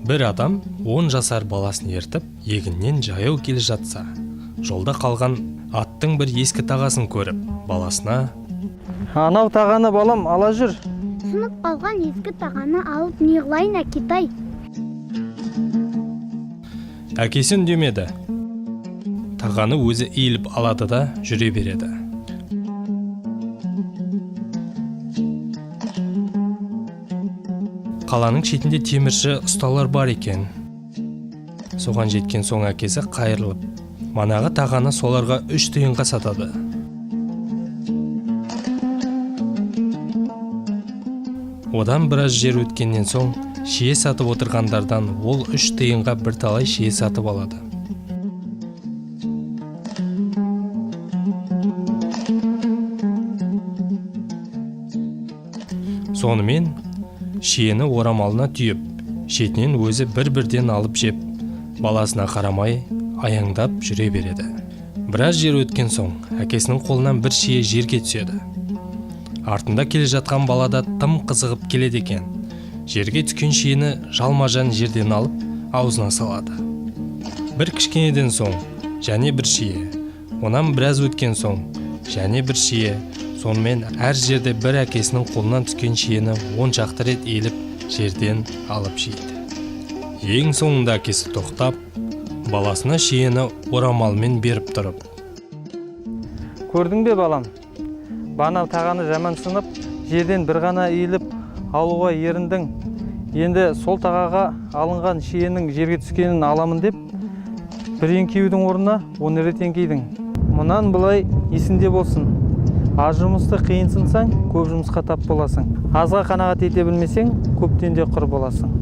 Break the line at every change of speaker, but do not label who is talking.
Бір адам 10 жасар баласын ертіп, егіннен жаяу келе жатса, жолда қалған аттың бір ескі тағасын көріп, баласына:
«Анау тағаны балам ала жүр».
Сынып қалған ескі тағаны алып не қылайын әкетай?
Әкесі үндемеді. Тағаны өзі иіліп алады да жүре береді. Қаланың шетінде темірші ұсталар бар екен. Соған жеткен соң әкесі қайырылып, манағы тағаны соларға 3 тиынға сатады. Одан біраз жер өткеннен соң, шие сатып отырғандардан ол 3 тиынға бірталай шие сатып алады. Сонымен шиені орамалына түйіп, шетінен өзі бір-бірден алып жеп, баласына қарамай аяңдап жүре береді. Біраз жер өткен соң, әкесінің қолынан бір шие жерге түседі. Артында келе жатқан балада тым қызығып келеді екен. Жерге түскен шиені жалма-жан жерден алып, аузына салады. Бір кішкенеден соң, және бір шие. Онан біраз өткен соң, және бір шие. Сонымен әр жерде бір әкесінің қолынан түскен шиені 10 шақты рет иіліп, жерден алып жейді. Ең соңында әкесі тоқтап, баласына шиені орамалмен беріп тұрып:
«Көрдің бе балам? Бана тағаны жаман сынып, жерден бір ғана иіліп алуға еріндің. Енді сол тағаға алынған шиенің жерге түскенін аламын деп, бір еңкеудің орнына 10 рет еңкейдің. Мұнан былай есінде болсын. Аз жұмысты қиынсынсаң, көп жұмысқа тап боласың. Азға қанағат ете білмесең, көптен де құр боласың».